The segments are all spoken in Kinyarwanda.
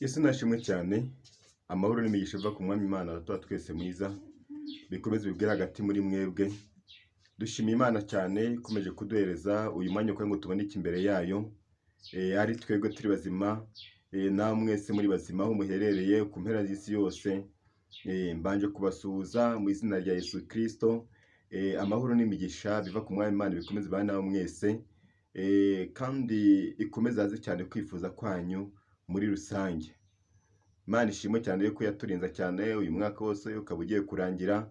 Yesu nashimwe cyane, amahoro n'imigisha biva ku Mwami Imana tuba twese mwiza, bikomeze bibwire hagati muri mwebwe. Dushimiye Imana cyane ikomeje kuduhereza uyu mwanya kugira ngo tuboneke imbere yayo, ari twebwe turi bazima, nawe mwese muri bazima aho muherereye ku mpera z'isi yose. Mbanje kubasuhuza mu izina rya Yesu Kristo. Amahoro n'imigisha biva ku Mwami Imana bikomeze bana nawe mwese, kandi ikomeze aze cyane kwifuza kwanyu muri rusange. Imana ishimwe cyane yuko yaturinza cyane uyu mwaka wose ukaba ugiye kurangira,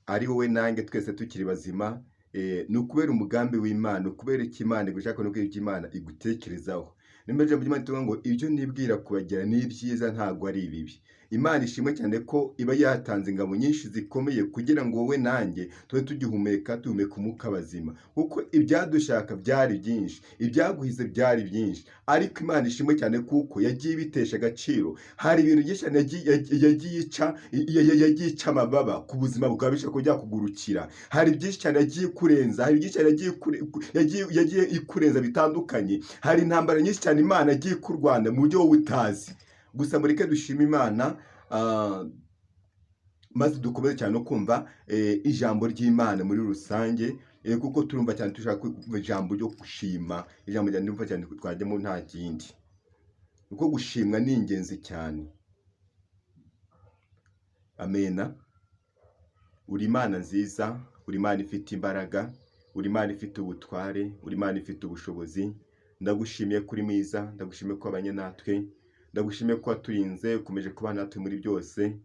ari wowe nange twese tukiri bazima. Ni ukubera umugambi w'Imana, ukubera icyo Imana igushaka no kubera icyo Imana igutekerezaho. Nimba ijambo ry'Imana tuvuga ngo ibyo nibwira kubagira ni ibyiza ntabwo ari ibibi. Imana ishimwe cyane ko iba yatanze ingabo nyinshi zikomeye kugira ngo wowe nanjye tube tugihumeka, duhumeka umwuka bazima, kuko ibyadushaka byari byinshi, ibyaguhize byari byinshi, ariko Imana ishimwe cyane kuko yagiye ibitesha agaciro. Hari ibintu byinshi cyane yagiye ica amababa ku buzima bwawe bishaka kujya kugurukira. Hari byinshi cyane yagiye kurenza, hari byinshi cyane yagiye ikurenza bitandukanye. Hari intambara nyinshi cyane Imana yagiye kurwana mu buryo wowe utazi. Gusa mureke dushima Imana, maze dukomeze cyane no kumva ijambo ry'Imana muri rusange, kuko turumva cyane dushaka kumva ijambo ryo gushima. Ijambo rya ndumva cyane twajyemo nta kindi, kuko gushimwa ni ingenzi cyane. Amena. Uri Imana nziza, uri Imana ifite imbaraga, uri Imana ifite ubutware, uri Imana ifite ubushobozi. Ndagushimiye kuri mwiza, ndagushimiye ko abanye natwe, ndagushimiye ko waturinze, ukomeje kuba natwe muri byose.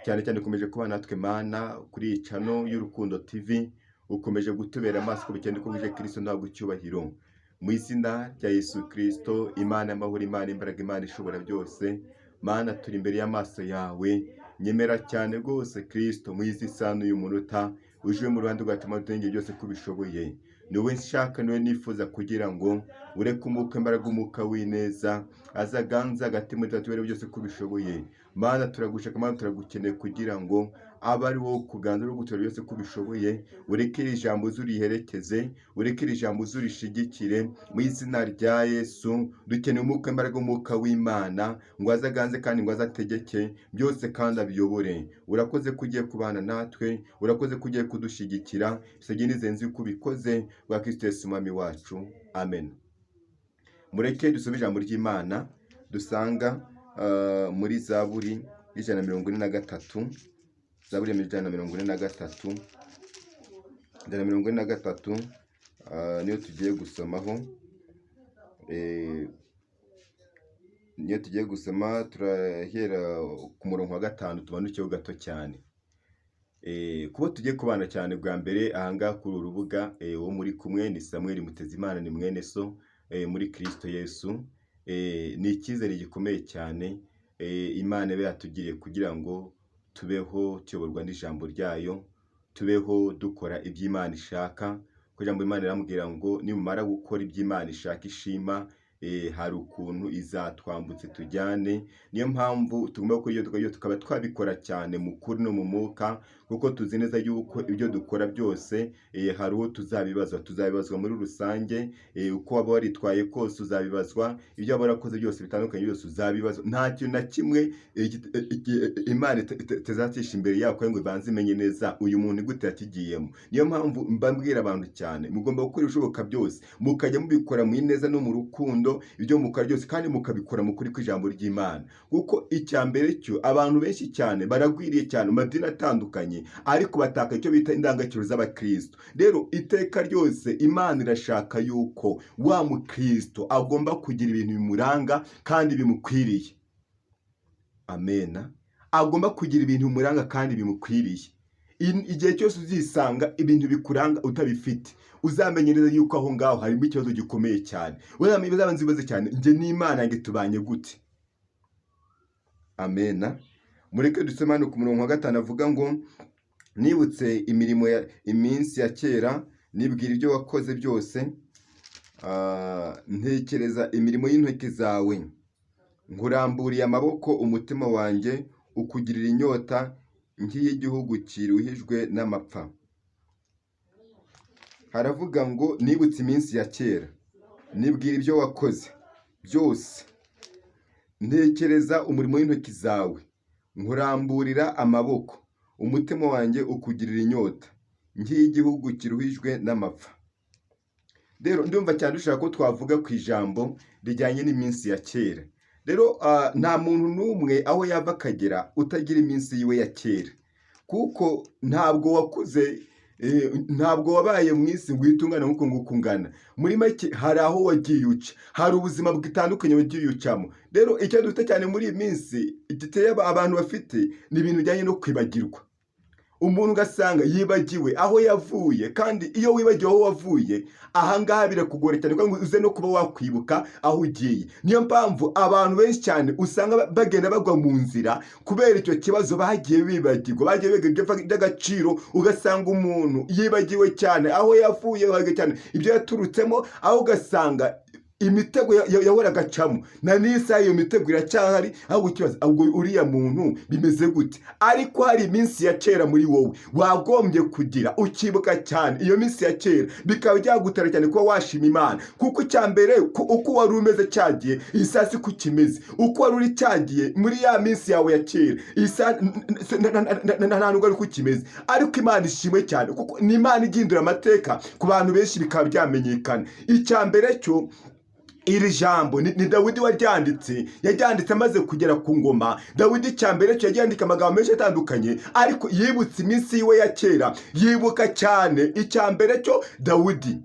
Cyane cyane ukomeje kuba natwe Mana kuri iyi channel y'Urukundo TV, ukomeje gutubera amaso ku bikende ko bije Kristo ntabwo icyubahiro. Mu izina rya Yesu Kristo, Imana y'amahoro, Imana imbaraga, Imana ishobora byose. Mana turi imbere y'amaso yawe, nyemera cyane rwose Kristo mu izi sano y'umunota, uje mu ruhande rwacu matenge byose kubishoboye. Niwe nshaka, niwe nifuza kugira ngo ureke umwuka imbaraga, umwuka w'ineza azaganza hagati muri twebwe byose kubishoboye. Mana turagushaka, Mana turagukeneye kugira ngo abe ari wowe kuganza no gutura byose kubishoboye. Ureke iri jambo zuriherekeze, ureke iri jambo zurishigikire mu izina rya Yesu. Dukeneye umwuka imbaraga, umwuka w'Imana ngo azaganze kandi ngo azategeke byose kandi abiyobore. Urakoze kugiye kubana natwe, urakoze kugiye kudushigikira. Bisege nizenzi uko ubikoze bwa Kristo Yesu Mwami wacu. Amen. Mureke dusome ijambo ry'Imana dusanga muri Zaburi 143. Zaburi 143, niyo tugiye gusomaho. Niyo tugiye gusoma, turahera ku murongo wa 5 tumanukeho gato cyane. Kuba tugiye kubana cyane bwa mbere ahangaha kuri urubuga, wo muri kumwe ni Samuel Mutezimana, ni mwene so muri Kristo Yesu. Ni icyizere gikomeye cyane Imana ibe yatugiriye kugira ngo tubeho tuyoborwa n'ijambo ryayo, tubeho dukora iby'Imana ishaka. Kugira ngo Imana iramubwira ngo nimumara gukora iby'Imana ishaka ishima, hari ukuntu izatwambutse tujyane. Niyo mpamvu tugomba gukora iyo tukaba twabikora cyane mu kuri no mu mwuka, kuko tuzi neza yuko ibyo dukora byose hari uwo tuzabibazwa muri rusange. Uko waba waritwaye kose uzabibazwa, ibyo waba warakoze byose bitandukanye byose uzabibazwa. Nta kintu na kimwe Imana itazacisha imbere yawe kugira ngo ibanze imenye neza uyu muntu gute yakigiyemo. Niyo mpamvu mbabwira abantu cyane, mugomba gukora ibishoboka byose mukajya mubikora mu ineza no mu rukundo, ibyo mukora byose kandi mukabikora mu kuri kw'ijambo ry'Imana. Kuko icya mbere cyo abantu benshi cyane baragwiriye cyane mu madini atandukanye, ariko bataka icyo bita indangagaciro z'abakristo. Rero iteka ryose Imana irashaka yuko wa mukristo agomba kugira ibintu bimuranga kandi bimukwiriye. Amena. Agomba kugira ibintu bimuranga kandi bimukwiriye. Igihe cyose uzisanga ibintu bikuranga utabifite, uzamenye neza yuko aho ngaho harimo ikibazo gikomeye cyane. Uzabanza ibibazo cyane, nje n'Imana yanjye tubanye gute? Amena. Mureke dusome hano ku murongo wa 5 avuga ngo nibutse imirimo ya iminsi ya kera, nibwira ibyo wakoze byose, ntekereza imirimo y'intoki zawe. Nkuramburiye amaboko, umutima wanjye ukugirira inyota nk'iy'igihugu kiruhijwe n'amapfa. Haravuga ngo nibutse iminsi ya kera, nibwira ibyo wakoze byose, ntekereza umurimo w'intoki zawe, nkuramburira amaboko, umutima wanjye ukugirira inyota, nk'igihugu kiruhijwe n'amapfa. Rero ndumva cyane dushaka ko twavuga ku ijambo rijyanye n'iminsi ya kera. Rero nta muntu n'umwe aho yava akagera utagira iminsi yiwe ya kera, kuko ntabwo wakuze, ntabwo wabaye mu isi ngo uhite ungana nk'uko nguko ungana. Muri make hari aho wagiye uca, hari ubuzima butandukanye wagiye ucamo. Rero icyo dufite cyane muri iyi minsi giteye abantu bafite ni ibintu bijyanye no kwibagirwa. Umuntu ugasanga yibagiwe aho yavuye, kandi iyo wibagiwe aho wavuye, ahangaha birakugora cyane kuko uze no kuba wakwibuka aho ugiye. Niyo mpamvu abantu benshi cyane usanga bagenda bagwa mu nzira kubera icyo kibazo, bagiye bibagirwa, bagiye bibagirwa iby'agaciro. Ugasanga umuntu yibagiwe cyane aho yavuye, cyane ibyo yaturutsemo, aho ugasanga imitego yahoraga acamo na n'isaha iyo mitego iracyahari. ahubwo ikibazo, ahubwo uriya muntu bimeze gute? Ariko hari iminsi ya kera muri wowe wagombye kugira, ukibuka cyane iyo minsi ya kera, bikaba byagutera cyane kuba washima Imana. Kuko icya mbere, uko wari umeze cyagiye, iyi saa si uko kimeze. Uko wari uri cyagiye muri ya minsi yawe ya kera, iyi saa nta nubwo ari uko kimeze. Ariko Imana ishimwe cyane, kuko ni Imana igindura amateka ku bantu benshi, bikaba byamenyekana. Icya mbere cyo, iri jambo ni Dawidi waryanditse, yaryanditse amaze kugera ku ngoma. Dawidi icya mbere cyo yaryandika amagambo menshi atandukanye, ariko yibutse iminsi yiwe ya kera, yibuka cyane. Icya mbere cyo, Dawidi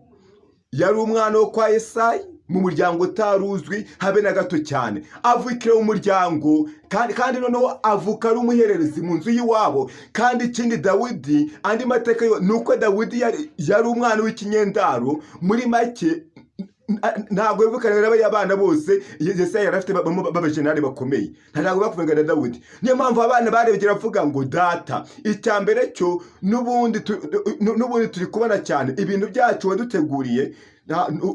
yari umwana wo kwa Yesayi, mu muryango utaruzwi habe na gato cyane. Avukira mu muryango kandi noneho avuka ari umuhererezi mu nzu y'iwabo. Kandi ikindi, Dawidi, andi mateka yo ni uko Dawidi yari umwana w'ikinyendaro. Muri make ntabwo yavukana n'abariya bana bose Yesayi yari afite b'abajenerali bakomeye, ntabwo bakuvuga na Dawidi. Niyo mpamvu abana barebye bavuga ngo data. Icya mbere cyo, n'ubundi turi kubona cyane ibintu byacu waduteguriye,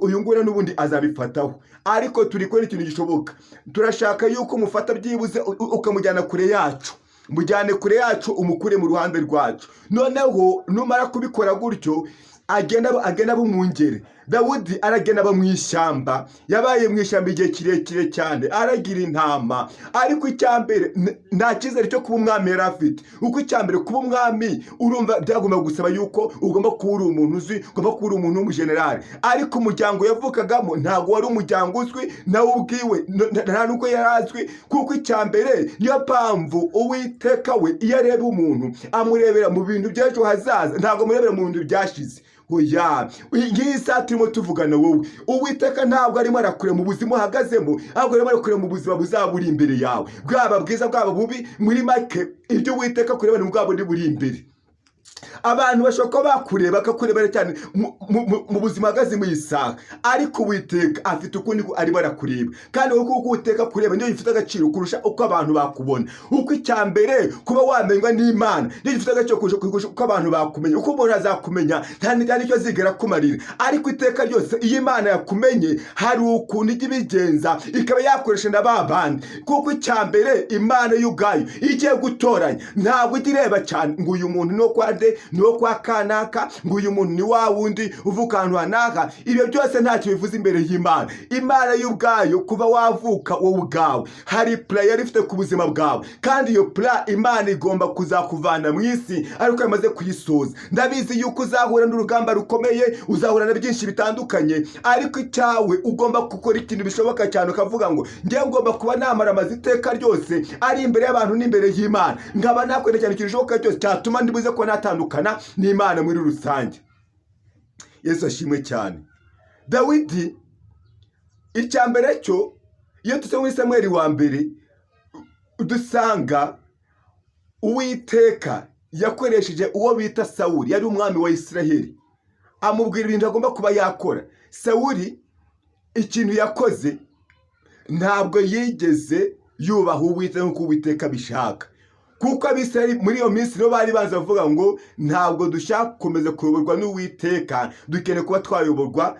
uyu nguyu n'ubundi azabifataho. Ariko turi kubona ikintu gishoboka, turashaka yuko umufata byibuze ukamujyana kure yacu, mujyane kure yacu, umukure mu ruhande rwacu. Noneho numara kubikora gutyo, agenda bumwungere. Dawidi aragenda aba mu ishyamba, yabaye mu ishyamba igihe kirekire cyane, aragira intama. Ariko icya mbere, nta cyizere cyo kuba umwami yari afite. Uko icya mbere, kuba umwami urumva byagomba gusaba yuko ugomba kuba uri umuntu uzwi, ugomba kuba uri umuntu w'umujenerali. Ariko umuryango yavukagamo ntabwo wari umuryango uzwi nawe ubwiwe, nta n'uko yari azwi. Kuko icya mbere, niyo mpamvu Uwiteka we iyo areba umuntu amurebera mu bintu by'ejo hazaza, ntabwo amurebera mu bintu byashize. Oya, ngiyi saa turimo tuvugana wowe, Uwiteka ntabwo arimo arakureba mu buzima uhagazemo, ahubwo arimo arakureba mu buzima buzaba buri imbere yawe, bwaba bwiza bwaba bubi. Muri make ibyo Uwiteka kureba ni bwabo buri imbere. Abantu bashobora kuba bakureba, bakakurebera cyane mu buzima hagaze mu isaha, ariko Uwiteka afite ukundi arimo arakureba. Kandi uko Uwiteka kureba niyo gifite agaciro kurusha uko abantu bakubona. Uko icya mbere, kuba wamenywa n'Imana niyo gifite agaciro kurusha uko abantu bakumenya. Uko umuntu azakumenya nta n'icyo azigera kumarira. Ariko iteka ryose, iyo Imana yakumenye, hari ukuntu ijya ibigenza ikaba yakoresha na ba bandi. Kuko icya mbere, Imana yo ubwayo igiye gutoranya, ntabwo ijya ireba cyane ngo uyu muntu no kwa de, niwo kwa kanaka, ngo uyu muntu ni wa wundi uvuka ahantu hanaka. Ibyo byose ntacyo bivuze imbere y'Imana. Imana y'ubwayo, kuba wavuka wowe ubwawe, hari plan yari ifite ku buzima bwawe, kandi iyo plan Imana igomba kuzakuvana mu isi ariko yamaze kuyisoza. Ndabizi yuko uzahura n'urugamba rukomeye, uzahura na byinshi bitandukanye, ariko icyawe ugomba gukora ikintu bishoboka cyane, ukavuga ngo ngiye ngomba kuba namara amaziteka ryose ari imbere y'abantu n'imbere y'Imana, nkaba nakwenda cyane ikintu bishoboka cyose cyatuma ndibuze ko natandukana n'Imana muri rusange. Yesu ashimwe cyane. Dawidi icya mbere cyo, iyo tuse muri Samweli wa mbere, dusanga Uwiteka yakoresheje uwo bita Sawuli, yari umwami wa Isiraheli, amubwira ibintu agomba kuba yakora. Sawuli ikintu yakoze, ntabwo yigeze yubaha Uwiteka nk'uko Uwiteka bishaka. Kuko Abisiraheli muri iyo minsi nibo bari baza bavuga ngo ntabwo dushaka gukomeza kuyoborwa n'Uwiteka, dukeneye kuba twayoborwa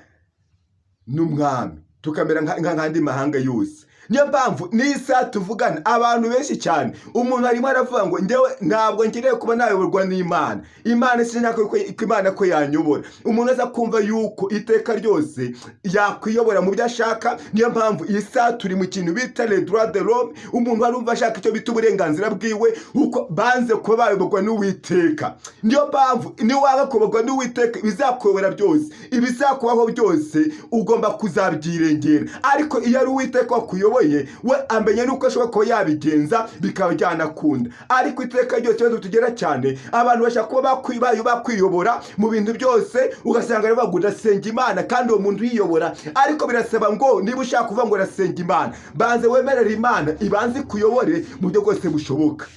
n'umwami, tukamera nk'andi mahanga yose. niyo mpamvu n'isa tuvugana abantu benshi cyane umuntu arimo aravuga ngo njyewe ntabwo nkeneye kuba nayoborwa n'Imana. Imana sinshaka ko Imana ko yanyobora. Umuntu aza kumva yuko iteka ryose yakwiyobora mu byo ashaka. Niyo mpamvu isa turi mu kintu bita le droit de l'homme. Umuntu arumva ashaka icyo bita uburenganzira bwiwe uko banze kuba bayoborwa n'Uwiteka. Niyo mpamvu ni waba kuyoborwa n'Uwiteka bizakuyobora byose, ibizakubaho byose ugomba kuzabyirengera. Ariko iyo ari Uwiteka wakuyoboye we amenye nuko ashobora kuba yabigenza bikaba byanakunda. Ariko iteka ryose cyo tugera cyane abantu bashaka kuba bakwiyobora mu bintu byose, ugasanga ari baguda senga Imana kandi uwo muntu yiyobora. Ariko birasaba ngo niba ushaka kuvuga ngo rasenga Imana, banze wemerera Imana ibanze kuyobore mu byo bwose bushoboka.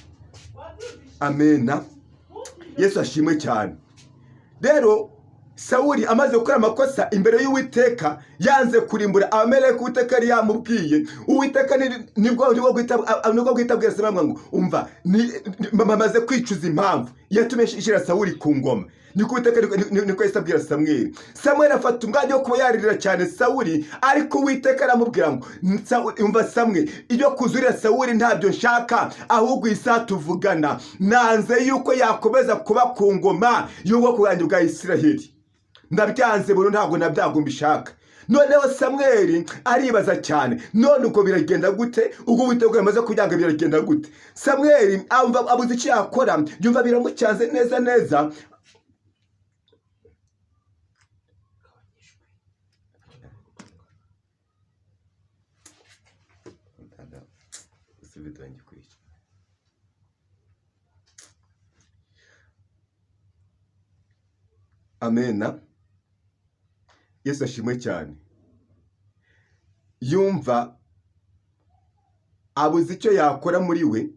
Amena. Yesu ashimwe cyane. Rero Sawuli amaze gukora amakosa imbere y'Uwiteka, yanze kurimbura abamarayika Uwiteka yari yamubwiye. Uwiteka nibwo bwitabwira Samweli ngo umva bamaze kwicuza impamvu yatumye ishyira Sawuli ku ngoma. Niko Uwiteka niko yasabwira Samweli. Samweli afata umwanya wo kuba yaririra cyane Sawuli, ariko Uwiteka aramubwira ngo umva Samweli, iyo kuzurira Sawuli ntabyo nshaka, ahubwo isa tuvugana. Nanze yuko yakomeza kuba ku ngoma y'ubwoko bwanjye bwa Isiraheli. Ndabyanze buru ntabwo nabyago mbishaka. Noneho Samweli aribaza cyane, none uko biragenda gute? Ubwo Uwiteka yamaze kubyanga biragenda gute? Samweli abuze icyo yakora, yumva biramucyanze neza neza. Amena. Yesu ashimwe cyane. Yumva abuze icyo yakora muri we,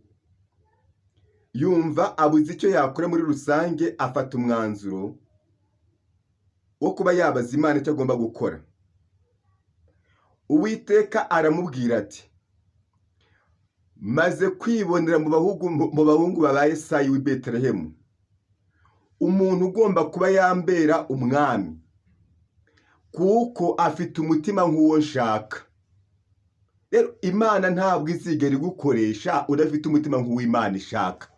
yumva abuze icyo yakora muri rusange, afata umwanzuro wo kuba yabaza Imana icyo agomba gukora. Uwiteka aramubwira ati, maze kwibonera mu bahungu ba Yesayi w'i Betelehemu umuntu ugomba kuba yambera umwami, kuko afite umutima nk'uwo nshaka. Rero Imana ntabwo izigera igukoresha udafite umutima nk'uw'Imana ishaka.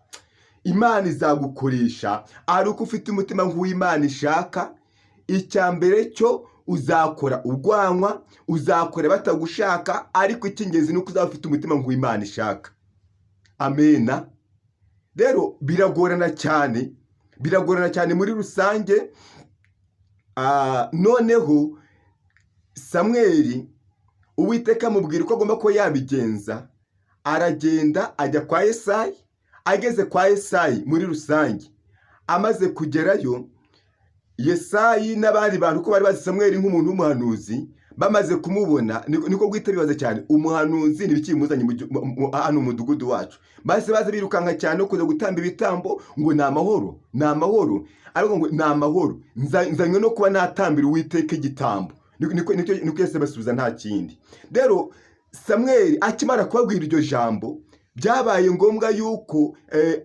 Imana izagukoresha ari uko ufite umutima nk'uw'Imana ishaka. Icya mbere cyo uzakora urwanwa, uzakora batagushaka, ariko icy'ingenzi ni uko uzaba ufite umutima nk'uw'Imana ishaka. Amena. Rero biragorana cyane muri rusange. Noneho Samweli Uwiteka amubwira uko agomba kuba yabigenza. Aragenda ajya kwa Yesayi. Ageze kwa Yesayi muri rusange, amaze kugerayo, Yesayi n'abandi bantu ko bari bazi Samweli nk'umuntu w'umuhanuzi, bamaze kumubona niko guhita bibaza cyane, umuhanuzi ntibikimuzanye hano mu mudugudu wacu. Base baze birukanka cyane no kuza gutamba ibitambo ngo ni amahoro, ariko ngo ni amahoro, nzanywe no kuba natambira Uwiteka igitambo. Niko Yesu basubiza nta kindi. Rero Samweli akimara kubabwira iryo jambo, byabaye ngombwa yuko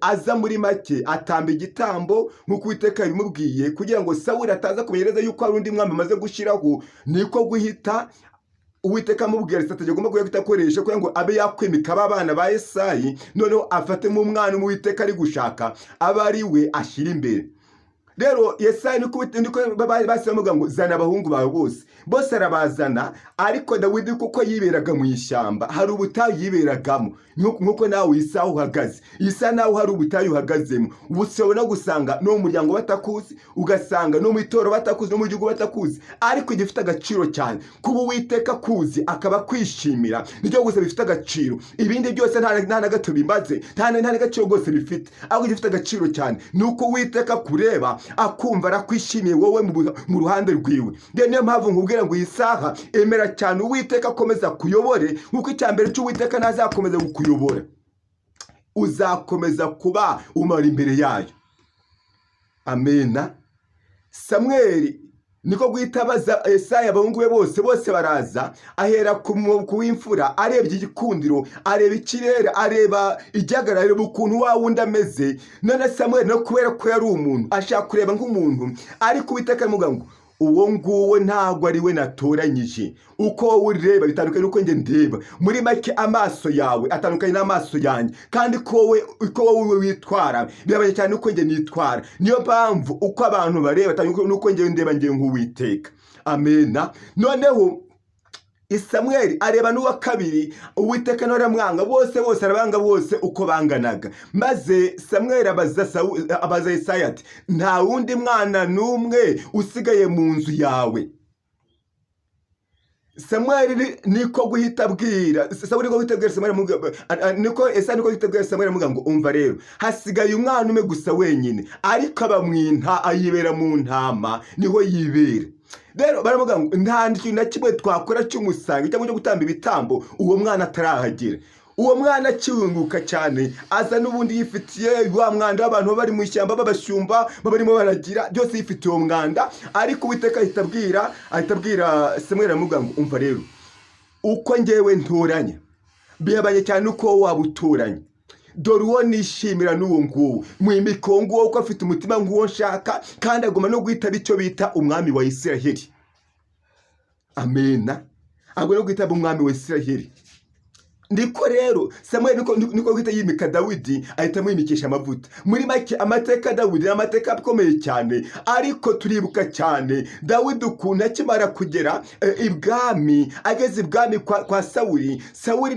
aza muri make atamba igitambo nk'uko Uwiteka yabimubwiye, kugira ngo Sawuli ataza kumenyereza yuko hari undi mwami amaze gushyiraho. Niko guhita Uwiteka amubwira ati agomba guhita akoresha kugira ngo abe yakwimika abana ba Yesayi, noneho afate mu mwana Uwiteka ari gushaka aba ari we ashyira imbere. Rero Yesayi niko basi bamuga ngo zana abahungu bawe bose arabazana. Ariko Dawidi kuko yiberaga mu ishyamba, hari ubutayu yiberagamo nkuko nawe Isa uhagaze. Isa nawe hari ubutayu uhagazemo. Ubusabona gusanga no mu muryango batakuzi, ugasanga no mu itoro batakuzi, no mu gihugu batakuzi, ariko gifite agaciro cyane kuba Uwiteka kuzi akaba kwishimira. Nicyo gusa bifite agaciro, ibindi byose nta na gato bimaze, nta na gaciro rwose bifite. Ahubwo gifite agaciro cyane nuko Uwiteka kureba akumva arakwishimiye wowe mu ruhande rwiwe. Niyo mpamvu nkubwira ngo iyi saha emera cyane Uwiteka akomeza kuyobore, nkuko icyambere cy'Uwiteka ntazakomeza kukuyobora, uzakomeza kuba umara imbere yayo. Amena. Samweli niko guhita abaza Yesayi abahungu be bose baraza, ahera ku w'imfura, arebye igikundiro, areba ikirere, areba igihagararo, areba ukuntu wa wundi ameze. None Samweli no kubera ko yari umuntu ashaka kureba nk'umuntu, ariko Uwiteka aramubwira ngo uwo nguwo ntabwo ari we natoranyije. Uko wowe ureba bitandukanye n'uko njye ndeba. Muri make amaso yawe atandukanye n'amaso yanjye, kandi uko wowe witwara birabanye cyane uko njye nitwara. Niyo mpamvu uko abantu bareba atandukanye n'uko njye ndeba njye nk'Uwiteka. Amena. Noneho Samweli areba n'uwa kabiri, Uwiteka nawe aramwanga, bose arabanga bose uko banganaga. Maze Samweli abaza Yesaya ati, nta wundi mwana n'umwe usigaye mu nzu yawe? Samweli niko guhita abwira Samweli amuga ngo umva rero, hasigaye umwana umwe gusa wenyine, ariko ayibera mu ntama, niho yibera. Rero baravuga ngo nta kintu na kimwe twakora cy'umusangi cyangwa cyo gutamba ibitambo uwo mwana atarahagera. Uwo mwana akiwunguka cyane, aza n'ubundi yifitiye wa mwanda w'abantu bari mu ishyamba b'abashyumba barimo baragira, byose yifitiye uwo mwanda. Ariko Uwiteka ahita abwira Samweli amuga ngo umva rero, uko njyewe ntoranya bihabanye cyane uko waba utoranya. Dore uwo nishimira n'uwo nguwo, mwimiko nguwo uko afite umutima nguwo nshaka, kandi agomba no guhitaba icyo bita umwami wa Isiraheli. Amena. Agomba no guhitaba umwami wa Isiraheli. Ndiko rero Samweli niko guhita yimika Dawidi, ahita amwimikisha amavuta. Muri make amateka Dawidi amateka akomeye cyane, ariko turibuka cyane Dawidi ukuntu akimara kugera ibwami, ageze ibwami kwa Sawuli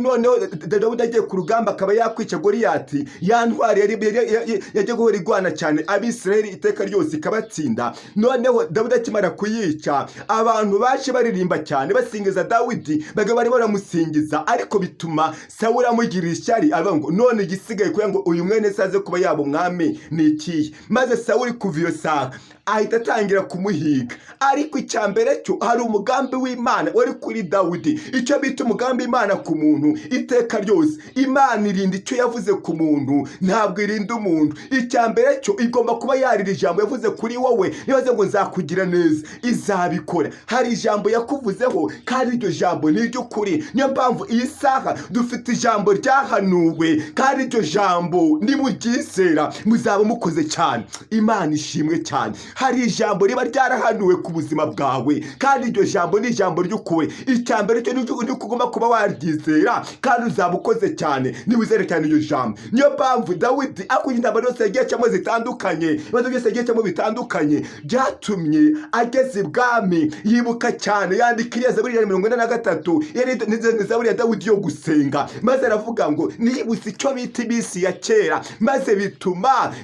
noneho Dawidi agiye ku rugamba akaba yakwica Goliyati, yantwari yagiye guhora igwana cyane Abisirayeli iteka ryose ikabatsinda. Noneho Dawidi akimara kuyica, abantu baje baririmba cyane basingiza Dawidi, bari baramusingiza, ariko bituma Sawuli amugirira ishyari, avuga ngo none igisigaye kugira ngo uyu mwene saze kuba yaba umwami ni ikihe? Maze Sawuli kuva iyo saha ahita atangira kumuhiga. Ariko icyambere cyo hari umugambi w'Imana wari kuri Dawidi, icyo bita umugambi w'Imana ku muntu iteka ryose. Imana irinda icyo yavuze ku muntu, ntabwo irinda umuntu. Icyambere cyo igomba kuba yarira ijambo yavuze kuri wowe, nibaze ngo nzakugira neza, izabikora. Hari ijambo yakuvuzeho, kandi iryo jambo ni iry'ukuri. Niyo mpamvu iyi saha dufite ijambo ryahanuwe, kandi iryo jambo nimuryizera muzaba mukoze cyane. Imana ishimwe cyane. Hari ijambo riba ryarahanuwe ku buzima bwawe, kandi iryo jambo ni ijambo ry'ukuri. Icyambere cyo ni ugomba kuba waryizera, kandi uzaba ukoze cyane niwizere cyane iryo jambo. Niyo mpamvu Dawidi akuye intambara zose yagiye acamo zitandukanye, ibibazo byose yagiye acamo bitandukanye, byatumye ageze ibwami yibuka cyane, yandika iriya Zaburi ya 43 yari Zaburi ya Dawidi yo gusenga. Maze aravuga ngo nibutse icyo bita iminsi ya kera, maze bituma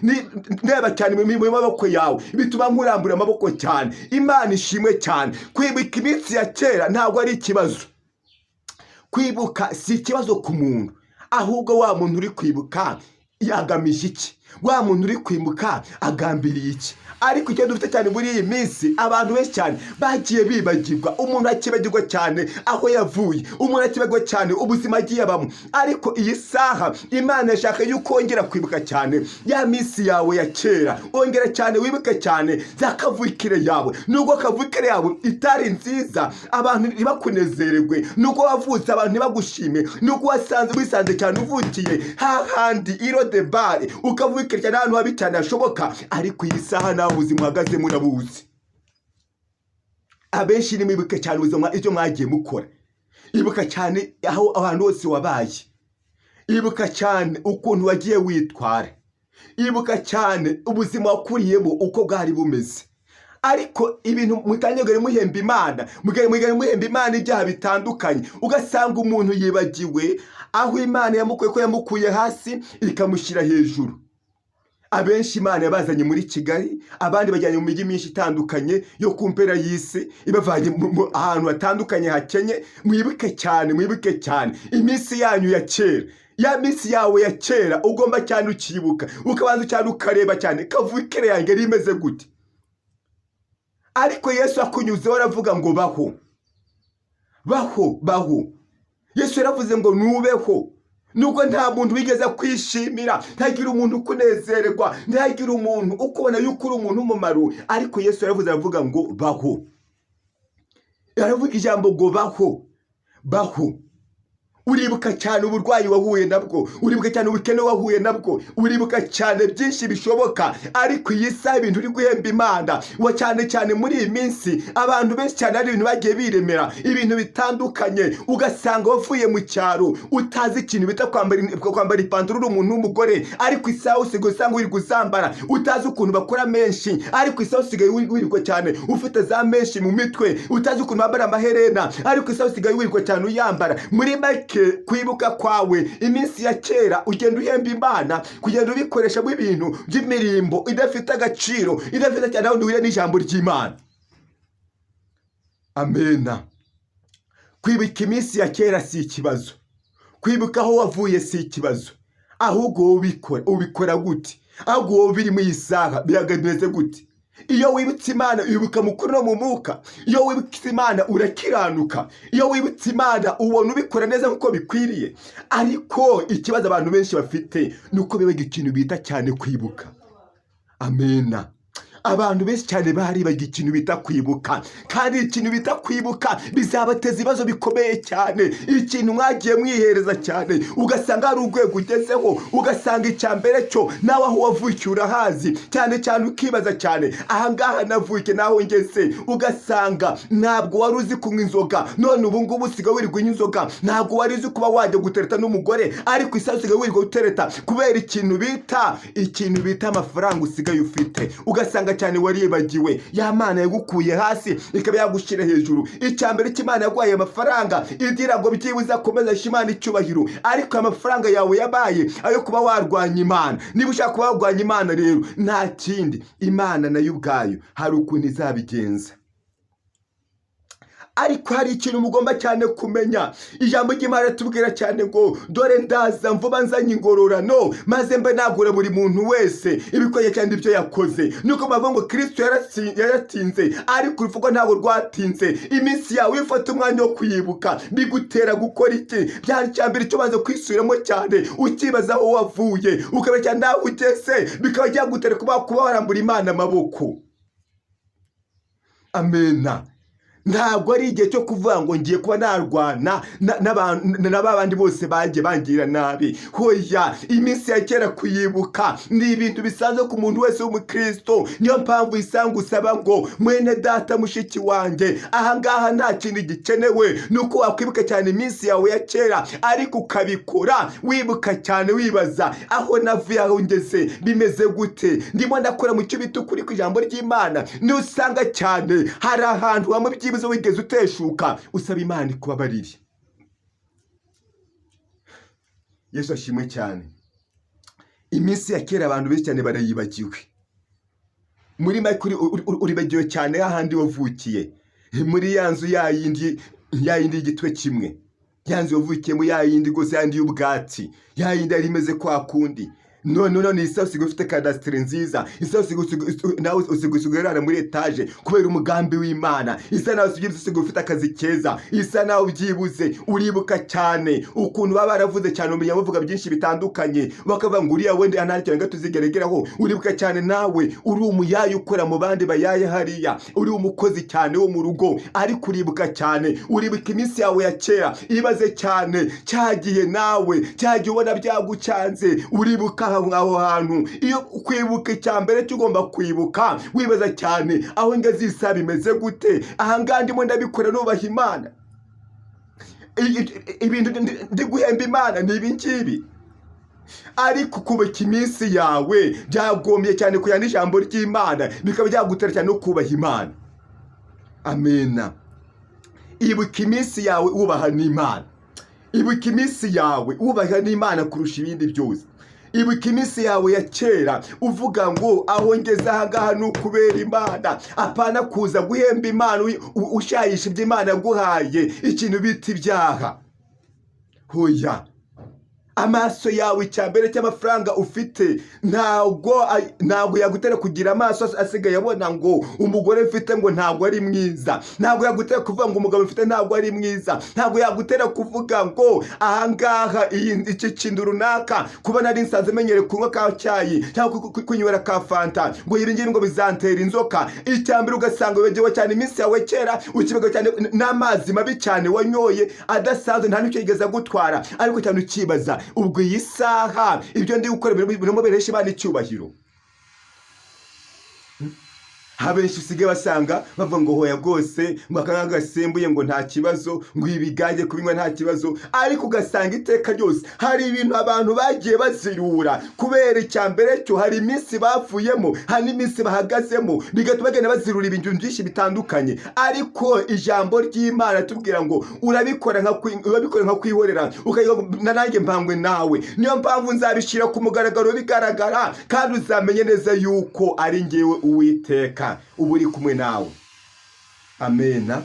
ndeba cyane mu maboko yawe, bituma nkurambura amaboko cyane. Imana ishimwe cyane. Kwibuka iminsi ya kera ntabwo ari ikibazo. Kwibuka si ikibazo ku muntu, ahubwo wa muntu uri kwibuka yagamije iki? Wa muntu uri kwibuka agambiriye iki? Ariko icyo dufite cyane muri iyi minsi, abantu benshi cyane bagiye bibagirwa. Umuntu akibagirwa cyane aho yavuye, umuntu akibagirwa cyane ubuzima agiye abamo. Ariko iyi saha Imana yashaka yuko ongera kwibuka cyane ya minsi yawe ya kera. Ongera cyane wibuke cyane za kavukire yawe. Nubwo kavukire yawe itari nziza, abantu ntibakunezererwe. Nubwo wavutse abantu ntibagushime. Nubwo wisanze cyane uvukiye hahandi irodebare, ukavukira cyane ahantu habi cyane hashoboka, ariko iyi saha nawe ubuzima uhagaze murabuzi. Abenshi nimwibuke cyane ubuzima icyo mwagiye mukora. Ibuka cyane aho abantu bose wabaye. Ibuka cyane ukuntu wagiye witwara. Ibuka cyane ubuzima wakuriyemo uko bwari bumeze. Ariko ibintu mutanyegere muhemba Imana, muhemba Imana ibyaha bitandukanye, ugasanga umuntu yibagiwe aho Imana yamukuye, ko yamukuye hasi ikamushyira hejuru. Abenshi Imana yabazanye muri Kigali, abandi bajyanye mu mijyi myinshi itandukanye yo ku mpera y'isi, ibavanye ahantu hatandukanye hakenye. Mwibuke cyane iminsi yanyu ya kera. Ya minsi yawe ya kera ugomba cyane ukibuka, ukabanza cyane ukareba cyane kavukire yanjye rimeze gute. Ariko Yesu akunyuzeho aravuga ngo baho. Yesu yaravuze ngo nubeho. Nubwo nta muntu wigeze kwishimira, ntagira umuntu ukunezererwa, ntagira umuntu ukubona yuko uri umuntu umumaro, ariko Yesu yaravuze aravuga ngo baho. Yaravuga ijambo ngo baho. uribuka cyane uburwayi wahuye nabwo, uribuka cyane ubukene wahuye nabwo, uribuka cyane byinshi bishoboka. Ariko iyi saha ibintu uri guhemba Imana, wa cyane cyane muri iyi minsi abantu benshi cyane ari ibintu bagiye biremera ibintu bitandukanye, ugasanga wavuye mu cyaro utazi ikintu bita kwambara ipantaro uri umuntu w'umugore, ariko isaha usigaye usanga wirirwa uzambara, utazi ukuntu bakora menshi, ariko isaha usigaye wirirwa cyane ufite za menshi mu mitwe, utazi ukuntu bambara amaherena, ariko isaha usigaye wirirwa cyane uyambara. Muri make kwibuka kwawe iminsi ya kera ugenda uhemba Imana, kugenda ubikoreshamo ibintu by'imirimbo idafite agaciro, idafite cyane aho duhuriye n'ijambo ry'Imana. Amena. Kwibuka iminsi ya kera si ikibazo, kwibuka aho wavuye si ikibazo, ahubwo ubikora gute? Ahubwo wowe biri mu isaha bihagaze gute? Iyo wibutse Imana wibuka mu kuri no mu mwuka, iyo wibutse Imana urakiranuka, iyo wibutse Imana ubona ubikora neza nk'uko bikwiriye. Ariko ikibazo abantu benshi bafite nuko bibaga ikintu bita cyane kwibuka. Amena. Abantu benshi cyane baribaga ikintu bita kwibuka, kandi ikintu bita kwibuka bizabateza ibibazo bikomeye cyane. Ikintu mwagiye mwihereza cyane, ugasanga hari urwego ugezeho, ugasanga icyambere cyo nawe aho wavukiye urahazi cyane cyane, ukibaza cyane ahangaha navukiye naho ngeze, ugasanga ntabwo wari uzi kunywa inzoga, none ubu ngubu usigaye wirirwa unywa inzoga. Ntabwo wari uzi kuba wajya gutereta n'umugore, ariko isaha usigaye wirirwa utereta kubera ikintu bita amafaranga usigaye ufite. Ugasanga cyane waribagiwe ya Mana yagukuye hasi ikaba yagushyira hejuru. Icyambere cy'Imana yaguhaye amafaranga igira ngo byibuze akomeza Imana icyubahiro, ariko amafaranga yawe yabaye ayo kuba warwanya Imana. Niba ushaka kuba warwanya Imana rero nta kindi, Imana nayo ubwayo hari ukuntu izabigenza. Ariko hari ikintu mugomba cyane kumenya. Ijambo ry'Imana tubwira cyane ngo dore ndaza vuba nzanye ingororano, maze mbe nagura buri muntu wese ibikoreye cyane ibyo yakoze. Nuko bavuga ngo Kristo yaratinze, ariko uruvuga ntabwo rwatinze. Iminsi yawe ifata umwanya wo kuyibuka bigutera gukora iki? Byari cyambere cyo banze kwisubiramo cyane, ukibaza aho wavuye, ukaba cyane nawe ugeze, bikaba byagutera kuba warambura Imana amaboko. Amena. Ntabwo ari igihe cyo kuvuga ngo ngiye kuba narwana n'abandi bose bagiye bangira nabi. Hoya, iminsi ya kera kuyibuka ni ibintu bisanzwe ku muntu wese w'umukristo. Niyo mpamvu isanga usaba ngo mwene data mushiki wanjye, ahangaha nta kintu gikenewe, nuko wakwibuka cyane iminsi yawe ya kera, ariko ukabikora wibuka cyane wibaza aho navuye aho ngeze bimeze gute. Ndimo ndakora mu cyo bita ukuri kw'ijambo ry'Imana. Nusanga cyane hari ahantu hamwe byibuze wigeze uteshuka, usaba Imana ikubabarire. Yesu ashimwe cyane. Iminsi ya kera abantu benshi cyane barayibagiwe. Muri make uribagiwe cyane hahandi wavukiye, muri ya nzu ya yindi y'igitwe kimwe, ya nzu wavukiyemo ya yindi rwose yandi y'ubwatsi, ya yindi yari imeze kwa kundi. None isa usigaye ufite kadasitiri nziza, isa nawe usigaye urara muri etaje kubera umugambi w'Imana. Isa nawe usigaye ufite akazi keza, isa nawe ubyibuze uribuka cyane ukuntu baba baravuze cyane, umenya bavuga byinshi bitandukanye, bakavuga ngo uriya wenda nta cyo tuzigeregeraho. Uribuka cyane nawe uri umuyayi ukora mu bandi bayaye hariya, uri umukozi cyane wo mu rugo, ariko uribuka cyane, uribuka iminsi yawe ya kera. Ibaze cyane cyagiye nawe cyagiye ubona byagucanze, uribuka aho hantu. Iyo kwibuka icyambere cy'ugomba kwibuka wibaza cyane aho ngeze isa bimeze gute. Ahangaha ndimo ndabikora nubaha Imana, ibintu ndi guhemba Imana ni ibi ngibi. Ariko kubaka iminsi yawe byagombye cyane kujyana n'ijambo ry'Imana, bikaba byagutera cyane no kubaha Imana. Amena. Ibuka iminsi yawe ubaha n'Imana, ibuka iminsi yawe ubaha n'Imana kurusha ibindi byose. Ibuka iminsi yawe ya kera uvuga ngo aho ngeze ahangaha ni ukubera Imana, apana kuza guhemba Imana ushayisha ibyo Imana yaguhaye ikintu bita ibyaha. Hoya, amaso yawe icyambere cy'amafaranga ufite ntabwo yagutera kugira amaso asigaye abona ngo umugore mfite ngo ntabwo ari mwiza, ntabwo yagutera kuvuga ngo umugabo mfite ntabwo ari mwiza, ntabwo yagutera kuvuga ngo ahangaha iki kintu runaka kuba nari nsanze menyereye kunywa ka cyayi cyangwa kunywera ka fanta ngo ibi ngo bizantera inzoka. Icyambere ugasanga wibagiwe cyane iminsi yawe kera, ukibagiwe cyane n'amazi mabi cyane wanyoye adasanzwe nta n'icyo yigeze gutwara, ariko cyane ukibaza ubwo iyi saha ibyo ndi gukora birimo biresha Imana icyubahiro. Abenshi usigaye basanga bavuga ngo hoya rwose ngo akanga gasembuye ngo nta kibazo, ngo ibigage kubinywa nta kibazo, ariko ugasanga iteka ryose hari ibintu abantu bagiye bazirura kubera icyambere cyo hari iminsi bavuyemo, hari n'iminsi bahagazemo, bigatuma bagenda bazirura ibintu byinshi bitandukanye. Ariko ijambo ry'Imana tubwira ngo urabikora nka kwihorera nanjye mpangwe nawe, niyo mpamvu nzabishyira ku mugaragaro bigaragara, kandi uzamenye neza yuko ari njyewe Uwiteka uba uri kumwe nawe. Amena.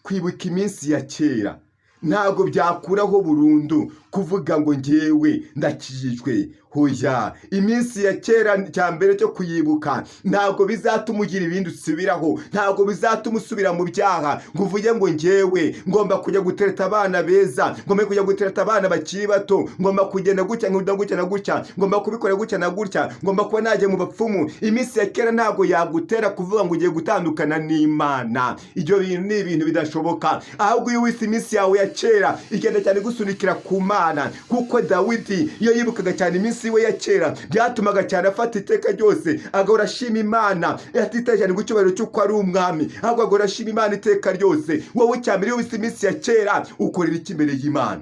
Kwibuka iminsi ya kera ntabwo byakuraho burundu kuvuga ngo njyewe ndakijijwe. Hoya, iminsi ya kera cyambere cyo kuyibuka ntabwo bizatuma ugira ibindi usubiraho, ntabwo bizatuma usubira mu byaha ngo uvuge ngo njyewe ngomba kujya gutereta abana beza, ngomba kujya gutereta abana bakiri bato, ngomba kugenda gutya na gutya, ngomba kubikora gutya na gutya, ngomba kuba najya mu bapfumu. Iminsi ya kera ntabwo yagutera kuvuga ngo ugiye gutandukana n'Imana. Ibyo bintu ni ibintu bidashoboka. Ahubwo iyo wise iminsi yawe ya kera igenda cyane gusunikira ku Mana, kuko Dawidi iyo yibukaga cyane iminsi we ya kera byatumaga cyane afata iteka ryose agahora ashima Imana, atitaye cyane ku cyubahiro cy'uko ari umwami, ahubwo agahora ashima Imana iteka ryose. Wowe cyambere iyo wise iminsi ya kera ukorera iki imbere y'Imana?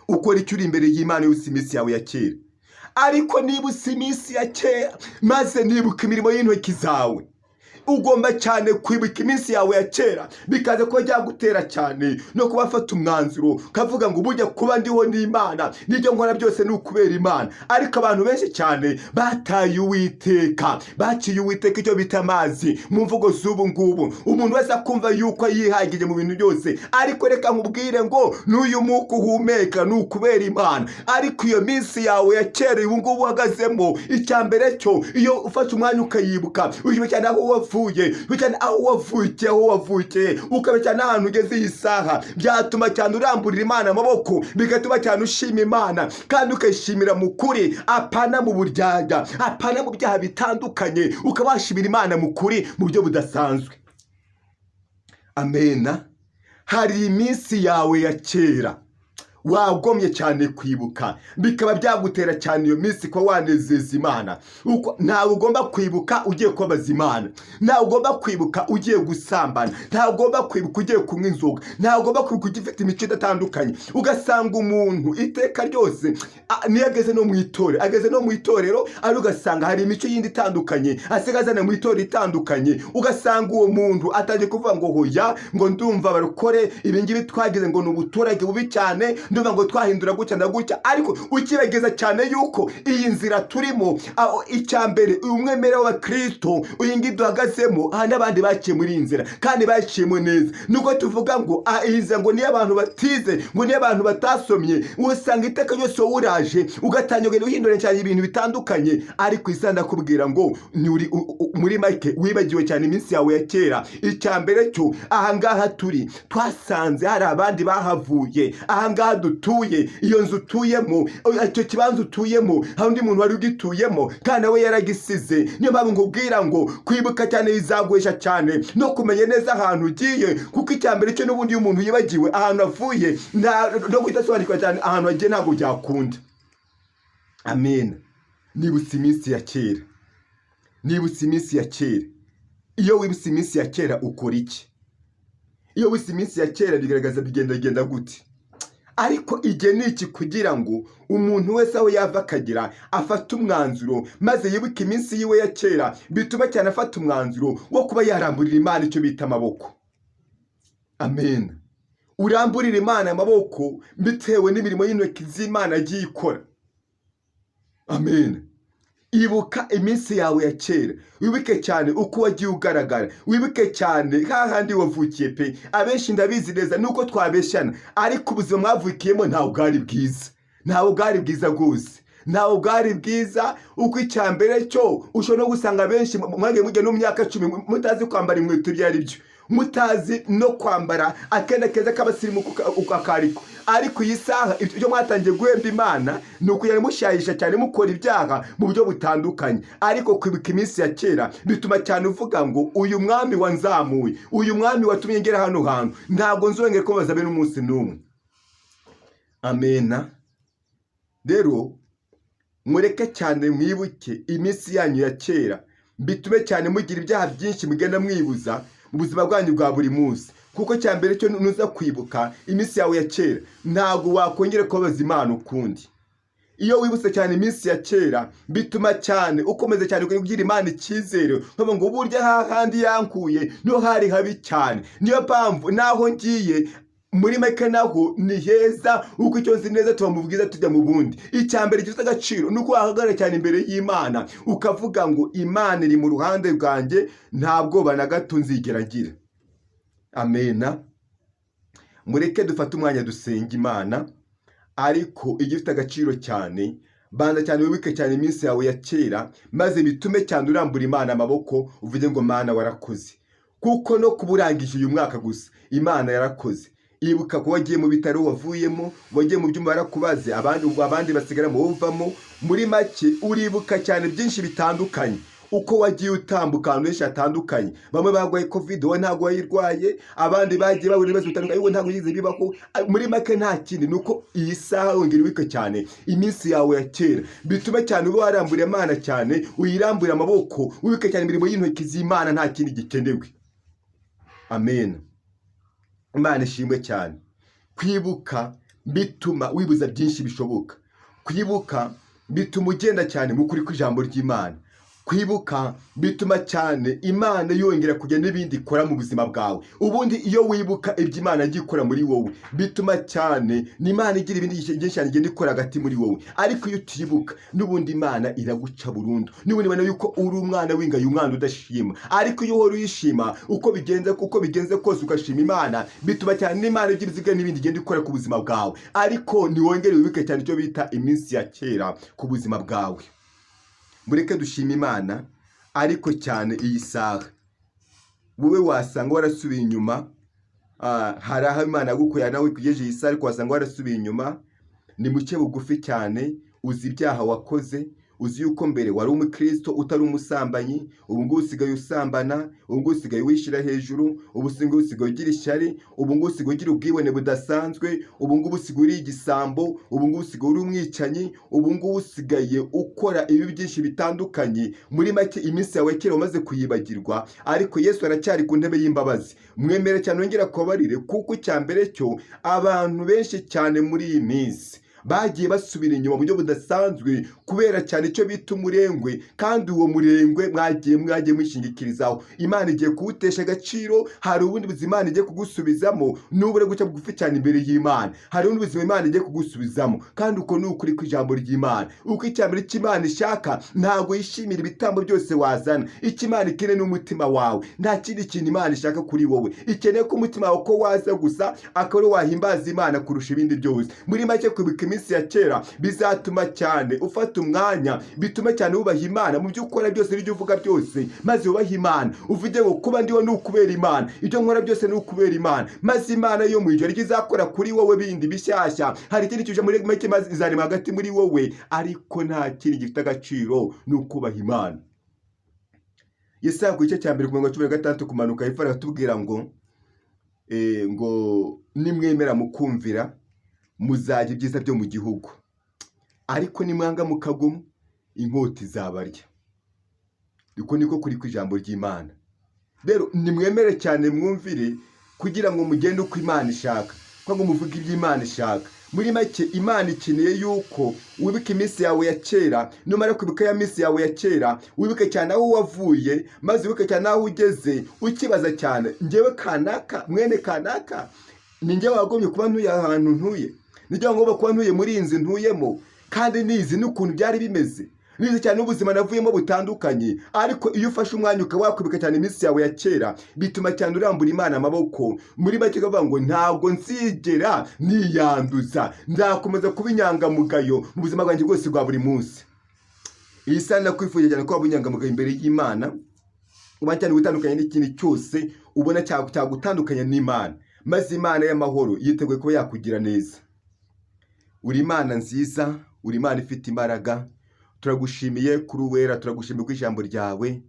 Ukora icyo uri imbere y'Imana iyo wise iminsi yawe ya kera? Ariko niba usi iminsi ya kera maze nibuka imirimo y'intoki zawe, ugomba cyane kwibuka iminsi yawe ya kera, bikaze ko byagutera cyane no kubafata umwanzuro kavuga ngo bujya kuba ndiho n'Imana, n'ibyo nkora byose ni ukubera Imana. Ariko abantu benshi cyane bataye Uwiteka, baciye Uwiteka icyo bita amazi mu mvugo z'ubu ngubu. Umuntu wese akumva yuko yihagije mu bintu byose, ariko reka nkubwire ngo n'uyu mwuka uhumeka ni ukubera Imana. Ariko iyo minsi yawe ya kera ubu ngubu uhagazemo, icyambere cyo iyo ufashe umwanya ukayibuka, ujye cyane aho wavuye, cyane aho wavukiye, ukaba cyane ahantu ugeze iyi saha, byatuma cyane uramburira Imana amaboko, bigatuma cyane ushima Imana, kandi ukayishimira mu kuri, apana mu buryarya, apana mu byaha bitandukanye, ukaba washimira Imana mu kuri mu buryo budasanzwe. Amena. Hari iminsi yawe ya kera wagomye cyane kwibuka, bikaba byagutera cyane iyo minsi ko wanezeza Imana. Ntawe ugomba kwibuka ugiye kubabaza Imana, ntawe ugomba kwibuka ugiye gusambana, ntawe ugomba kwibuka ugiye kunywa inzoga, ntawe ugomba kwibuka ugifite imico idatandukanye. Ugasanga umuntu iteka ryose niyo ageze no mu itorero, ari ugasanga hari imico yindi itandukanye asigazana mu itorero itandukanye. Ugasanga uwo muntu ataje kuvuga ngo hoya ngo ndumva barukore ibingibi twagize ngo ni ubuturage bubi cyane, ndumva ngo twahindura gutya na gutya. Ariko ukibageza cyane yuko iyi nzira turimo, icyambere umwemere w'Abakristo uyu ngi duhagazemo, n'abandi baciye muri iyi nzira kandi baciyemo neza. Nuko tuvuga ngo iza ngo niyo abantu batize, ngo niyo abantu batasomye, usanga iteka ryose wowe uraje ugatanyogera uhindura cyane ibintu bitandukanye. Ariko isanda kubwira ngo muri make wibagiwe cyane iminsi yawe ya kera. Icyambere cyo ahangaha turi twasanze hari abandi bahavuye, ahangaha dutuye, iyo nzu utuyemo, icyo kibanza utuyemo, hari undi muntu wari ugituyemo kandi nawe yaragisize. Niyo mpamvu nkubwira ngo kwibuka cyane bizaguhesha cyane no kumenya neza ahantu ugiye, kuko icyambere cyo n'ubundi iyo umuntu yibagiwe ahantu avuye no kudasobanukirwa cyane ahantu agiye ntabwo byakunda. Amen. Nibutse iminsi ya kera, nibutse iminsi ya kera. Iyo wibutse iminsi ya kera ukora iki? Iyo wibutse iminsi ya kera bigaragaza bigenda gute? Ariko igihe ni iki kugira ngo umuntu wese aho yava akagira afata umwanzuro maze yibuke iminsi yiwe ya kera, bituma cyane afata umwanzuro wo kuba yaramburira Imana icyo bita amaboko. Amen. Uramburira Imana amaboko bitewe n'imirimo y'intoki z'Imana agiye ikora. Amen. ibuka iminsi yawe ya kera, wibuke cyane uko wagiye ugaragara, wibuke cyane hahandi wavukiye pe. Abenshi ndabizi neza nuko twabeshyana, ariko ubuzima mwavukiyemo ntabwo bwari bwiza, ntabwo bwari bwiza rwose, ntabwo bwari bwiza. Uko icya mbere cyo ushobora no gusanga benshi mwagiye mujya no mu myaka 10 mutazi kwambara inkweto ibyo ari byo, mutazi no kwambara akenda keza k'abasirimu ukakariko. Ariko iyi saha ibyo mwatangiye guhemba Imana ni ukujya mushayisha cyane, mukora ibyaha mu buryo butandukanye. Ariko kwibuka iminsi ya kera bituma cyane uvuga ngo uyu mwami wanzamuye, uyu mwami watumye ngera hano hantu, ntabwo nzongera kubaza be n'umunsi n'umwe. Amena. Rero mureke cyane mwibuke iminsi yanyu ya kera, bitume cyane mugira ibyaha byinshi mugenda mwibuza mu buzima bwanyu bwa buri munsi. Kuko cya mbere cyo nuza kwibuka iminsi yawe ya kera, ntabwo wakongera kubaza Imana ukundi. Iyo wibutse cyane iminsi ya kera bituma cyane ukomeza cyane kugira Imana icyizere, nko ngo burya hahandi yankuye no hari habi cyane, niyo mpamvu naho ngiye muri make naho ni heza. Uko icyo nzi neza tuba mu bwiza tujya mu bundi. Icya mbere gifite agaciro nuko wahagarara cyane imbere y'Imana ukavuga ngo Imana iri mu ruhande rwanjye, nta bwoba na gato nzigera ngira. Amena. Mureke dufate umwanya dusenga Imana, ariko igifite agaciro cyane, banza cyane wibuke cyane iminsi yawe ya kera, maze bitume cyane urambura Imana amaboko uvuge ngo Mana warakoze. Kuko no kuburangije uyu mwaka gusa Imana yarakoze. Ibuka ko wagiye mu bitaro wavuyemo, wagiye mu byuma barakubaze, abandi basigara mu buvamo. Muri make uribuka cyane byinshi bitandukanye, uko wagiye utambuka ahantu henshi hatandukanye. Bamwe bagwaye covid, wowe ntabwo wayirwaye, abandi bagiye babura ibibazo bitandukanye, wowe ntabwo yize bibaho. Muri make nta kindi nuko iyi saha wongera wibuke cyane iminsi yawe ya kera, bitume cyane uba warambura Imana cyane, uyirambura amaboko, wibuke cyane imirimo y'intoki z'Imana, nta kindi gikenewe. Amen. Imana ishimwe cyane. Kwibuka bituma wibuza byinshi bishoboka. Kwibuka bituma ugenda cyane mu kuri kw'ijambo ry'Imana. Kwibuka bituma cyane Imana yongera kujya n'ibindi ikora mu buzima bwawe. Ubundi iyo wibuka ibyo Imana yagiye ikora muri wowe, bituma cyane n'Imana igira ibindi byinshi cyane igenda ikora hagati muri wowe. Ariko iyo utibuka n'ubundi Imana iraguca burundu. N'ubundi ubona yuko uri umwana w'ingayi, umwana udashima. Ariko iyo uhora uyishima uko bigenze kose ugashima Imana, bituma cyane n'Imana igira iziga n'ibindi igenda ikora ku buzima bwawe. Ariko ntiwongere wibuke cyane icyo bita iminsi ya kera ku buzima bwawe. Mureke dushima Imana, ariko cyane iyi saha wowe wasanga warasubiye inyuma. Hari aho Imana yagukuye nawe kugejeje iyi saha, ariko wasanga warasubiye inyuma. Ni muke bugufi cyane, uzi ibyaha wakoze, uzi yuko mbere wari umukristo utari umusambanyi, ubu ngubu usigaye usambana, ubu ngubu usigaye wishyira hejuru, ubu usigaye ugira ishyari, ubu ngubu usigaye ugira ubwibone budasanzwe, ubu ngubu usigaye uri igisambo, ubu ngubu usigaye uri umwicanyi, ubu ngubu usigaye ukora ibi byinshi bitandukanye. Muri make iminsi yawe kera umaze kuyibagirwa, ariko Yesu aracyari ku ntebe y'imbabazi. Mwemere cyane wongera kubabarire, kuko icya mbere cyo abantu benshi cyane muri iyi minsi bagiye basubira inyuma mu buryo budasanzwe kubera cyane icyo bita umurengwe. Kandi uwo murengwe mwagiye mwishingikirizaho, Imana igiye kuwutesha agaciro. Hari ubundi buzima Imana igiye kugusubizamo, nubure guca bugufi cyane imbere y'Imana. Hari ubundi buzima Imana igiye kugusubizamo, kandi uko ni ukuri kw'ijambo ry'Imana. Uko icyambere cy'Imana ishaka, ntabwo yishimira ibitambo byose wazana. Icyo Imana ikeneye n'umutima wawe, nta kindi kintu Imana ishaka kuri wowe. Ikeneye ko umutima wawe ko waza gusa akaba wahimbaza Imana kurusha ibindi byose. Muri make kwibuka iminsi ya kera bizatuma cyane ufata umwanya, bitume cyane wubaha Imana mu byo ukora byose n'ibyo uvuga byose, maze wubaha Imana. Uvuge ngo kuba ndiho ni ukubera Imana, ibyo nkora byose ni ukubera Imana, maze Imana yo mu ijoro izakora kuri wowe bindi bishyashya. Hari ikindi cyuje muri make maze izarema hagati muri wowe, ariko nta kindi gifite agaciro ni ukubaha Imana. Yesaya ku gice cya mbere ku murongo wa 16 kumanuka hepfo aratubwira ngo nimwemera mukumvira muzajya ibyiza byo mu gihugu, ariko nimwanga mukagoma inkota izabarya. Uko niko kuri kw'ijambo ry'Imana. Rero nimwemere cyane mwumvire kugira ngo mugende uko Imana ishaka, kuko muvuga ibyo Imana ishaka. Muri make Imana ikeneye yuko wibuka iminsi yawe ya kera. Numara kwibuka ya minsi yawe ya kera, wibuke cyane aho wavuye, maze wibuke cyane aho ugeze, ukibaza cyane, njyewe kanaka mwene kanaka ni njye wagomye kuba ntuye ahantu ntuye, nijya ngo kuba ntuye muri iyi nzu ntuyemo, kandi nizi n'ukuntu byari bimeze. nize cyane ubuzima navuyemo butandukanye, ariko iyo ufashe umwanya ukaba wakwibuka cyane iminsi yawe ya kera, bituma cyane urambura Imana amaboko. Muri make ukavuga ngo ntabwo nzigera niyanduza, nzakomeza kuba inyangamugayo mu buzima bwanjye bwose bwa buri munsi. Iyi saha ndakwifuje cyane ko waba inyangamugayo imbere y'Imana, uba cyane gutandukanya n'ikindi cyose ubona cyagutandukanya n'Imana, maze Imana y'amahoro yiteguye kuba yakugira neza. Uri Imana nziza, uri Imana ifite imbaraga. Turagushimiye kuri uwera, turagushimiye ku ijambo ryawe.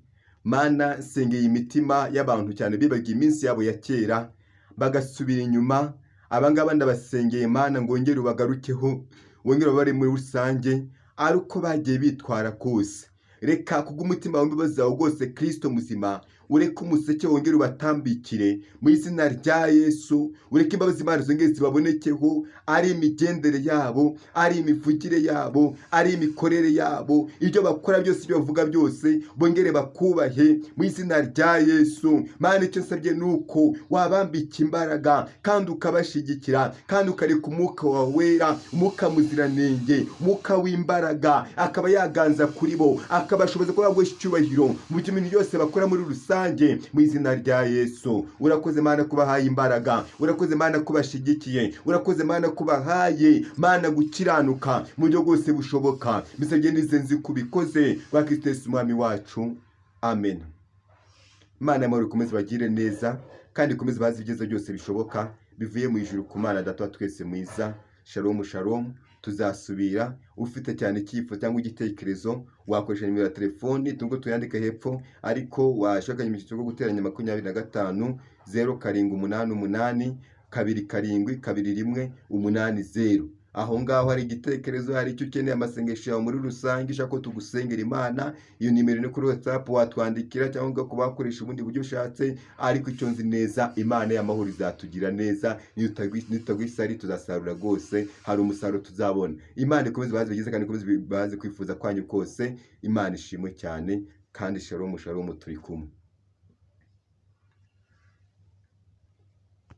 Mana, sengeye imitima y'abantu cyane bibagiye iminsi yabo ya kera bagasubira inyuma. Abangaba ndabasengeye Mana ngo wongere ubagarukeho, wongere bari muri rusange ariko bagiye bitwara kose. Reka kubw'umutima w'imbabazi zawe rwose Kristo muzima, ureke umuseke wongere ubatambikire mu izina rya Yesu. Ureke imbabazi Imana zongere zibabonekeho, ari imigendere yabo, ari imivugire yabo, ari imikorere yabo, ibyo bakora byose, ibyo bavuga byose, bongere bakubahe mu izina rya Yesu. Mana, icyo nsabye nuko wabambika imbaraga kandi ukabashigikira, kandi ukareka umwuka wawe wera, umwuka muziranenge, umwuka w'imbaraga akaba yaganza kuri bo, akabashoboza kuba bagwesha icyubahiro mu bintu byose bakora muri rusange mu izina rya Yesu. Urakoze Mana kubahaye imbaraga, urakoze Mana kubashigikiye, urakoze Mana kubahaye Mana gukiranuka mu buryo bwose bushoboka. Bisabye n'izenzi kubikoze ba Kristo Yesu umwami wacu, amen. Imana y'amahoro ikomeze bagire neza kandi ikomeze bazi ibyiza byose bishoboka bivuye mu ijuru ku Mana Data wa twese mwiza. Shalom shalom. Tuzasubira. Ufite cyane icyifuzo cyangwa igitekerezo wakoresha nimero ya telefoni tungo tuyandika hepfo, ariko washaka imishyitsi yo guteranya 25 0788 272 180. Aho ngaho hari igitekerezo, hari icyo ukeneye, amasengesho yawe muri rusange ushaka ko tugusengera Imana, iyo nimero ni kuri WhatsApp watwandikira cyangwa kuba wakoresha ubundi buryo ushatse. Ariko icyo nzi neza, Imana y'amahoro izatugira neza. Nitagwisari tuzasarura rwose, hari umusaruro tuzabona. Imana ikomeze bazi bigize kandi ikomeze bazi kwifuza kwanyu kose. Imana ishimwe cyane kandi shalom shalom, turi kumwe.